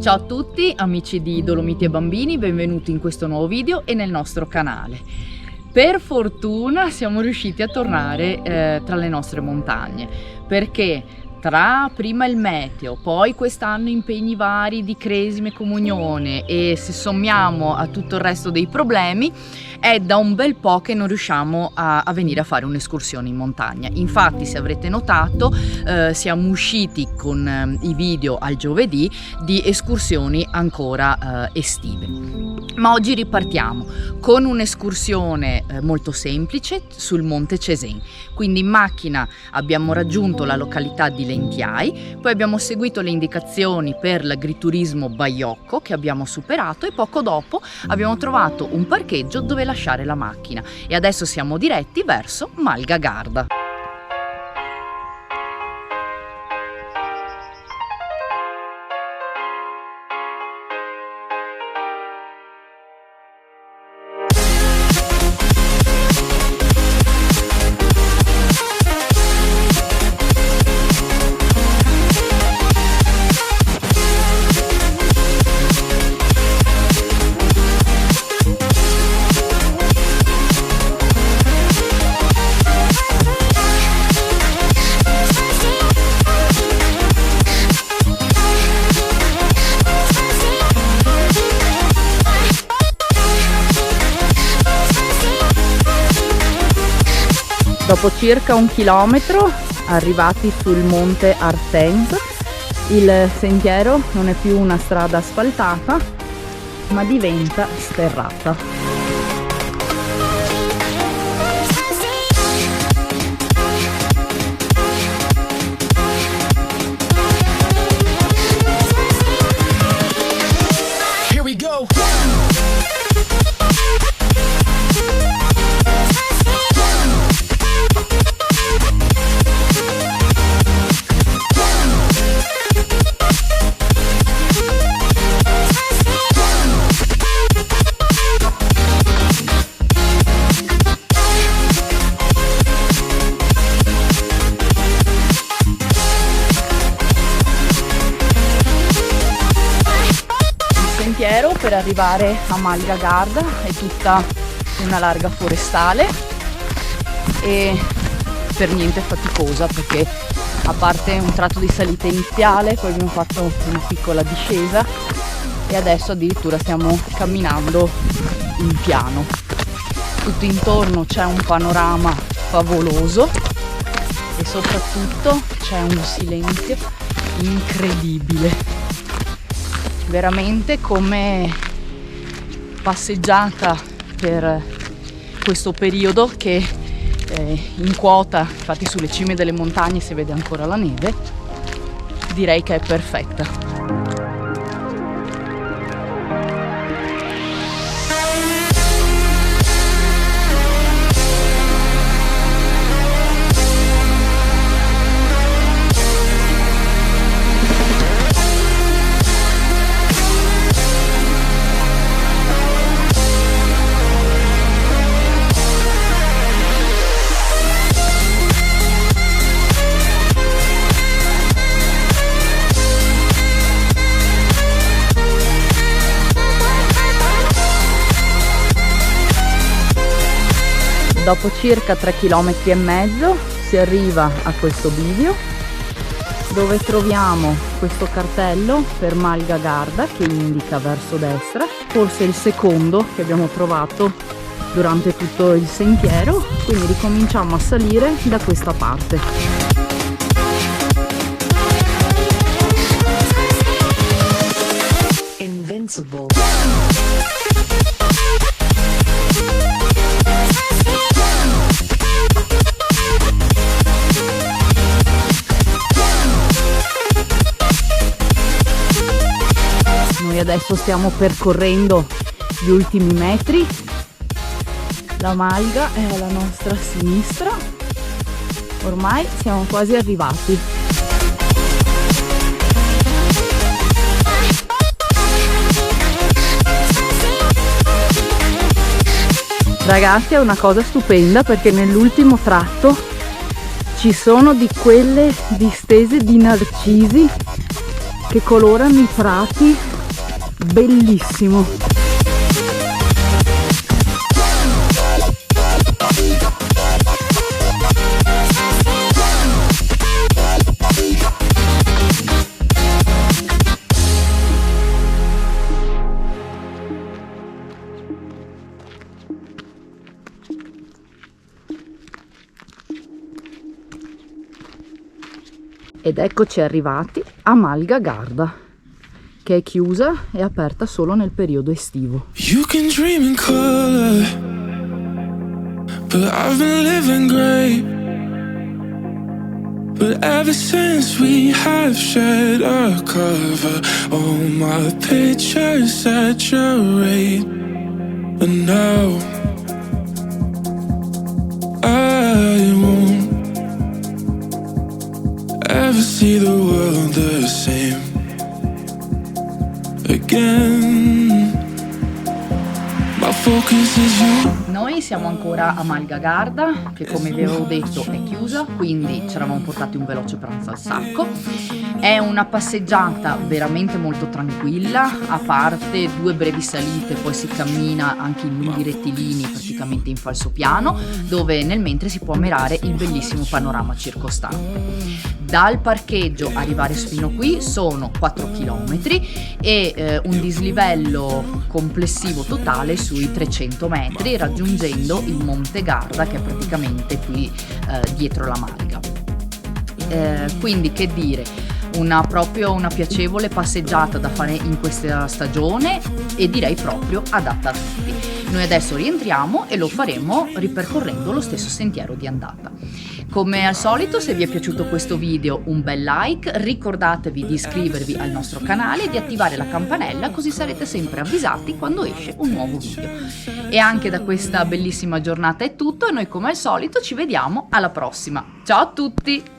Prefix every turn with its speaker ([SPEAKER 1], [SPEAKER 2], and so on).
[SPEAKER 1] Ciao a tutti amici di Dolomiti e Bambini, benvenuti in questo nuovo video e nel nostro canale. Per fortuna siamo riusciti a tornare tra le nostre montagne, perché tra prima il meteo, poi quest'anno impegni vari di cresime, comunione, e se sommiamo a tutto il resto dei problemi è da un bel po' che non riusciamo a venire a fare un'escursione in montagna. Infatti, se avrete notato, siamo usciti con i video al giovedì di escursioni ancora estive. Ma oggi ripartiamo con un'escursione molto semplice sul Monte Cesen. Quindi in macchina abbiamo raggiunto la località di Lentiai, poi abbiamo seguito le indicazioni per l'agriturismo Baiocco che abbiamo superato e poco dopo abbiamo trovato un parcheggio dove lasciare la macchina e adesso siamo diretti verso Malga Garda. Dopo circa 1 chilometro arrivati sul monte Artens, il sentiero non è più una strada asfaltata ma diventa sterrata.
[SPEAKER 2] Here we go.
[SPEAKER 1] Per arrivare a Malga Garda è tutta una larga forestale e per niente faticosa, perché a parte un tratto di salita iniziale poi abbiamo fatto una piccola discesa e adesso addirittura stiamo camminando in piano. Tutto intorno c'è un panorama favoloso e soprattutto c'è un silenzio incredibile. Veramente come passeggiata per questo periodo che in quota, infatti sulle cime delle montagne si vede ancora la neve, direi che è perfetta. Dopo circa 3,5 km si arriva a questo bivio dove troviamo questo cartello per Malga Garda che indica verso destra, forse il secondo che abbiamo trovato durante tutto il sentiero, quindi ricominciamo a salire da questa parte. Invincible. Noi adesso stiamo percorrendo gli ultimi metri, la Malga è alla nostra sinistra, ormai siamo quasi arrivati. Ragazzi, è una cosa stupenda perché nell'ultimo tratto ci sono di quelle distese di narcisi che colorano i prati, bellissimo. Ed eccoci arrivati a Malga Garda, che è chiusa e aperta solo nel periodo estivo.
[SPEAKER 2] You can dream in color, but I've been living great. But ever since we have shared a cover, all my pictures saturate. And now I won't ever see the world the same again. My focus is you.
[SPEAKER 1] Noi siamo ancora a Malga Garda, che come vi avevo detto è chiusa, quindi ci eravamo portati un veloce pranzo al sacco. È una passeggiata veramente molto tranquilla, a parte 2 brevi salite, poi si cammina anche in lunghi rettilini, praticamente in falsopiano, dove nel mentre si può ammirare il bellissimo panorama circostante. Dal parcheggio arrivare fino qui sono 4 km e un dislivello complessivo totale sui 300 metri, raggiungendo il Monte Garda, che è praticamente qui dietro la Malga. Quindi che dire, proprio una piacevole passeggiata da fare in questa stagione e direi proprio adatta a tutti. Noi adesso rientriamo e lo faremo ripercorrendo lo stesso sentiero di andata. Come al solito, se vi è piaciuto questo video, un bel like, ricordatevi di iscrivervi al nostro canale e di attivare la campanella, così sarete sempre avvisati quando esce un nuovo video. E anche da questa bellissima giornata è tutto e noi come al solito ci vediamo alla prossima. Ciao a tutti!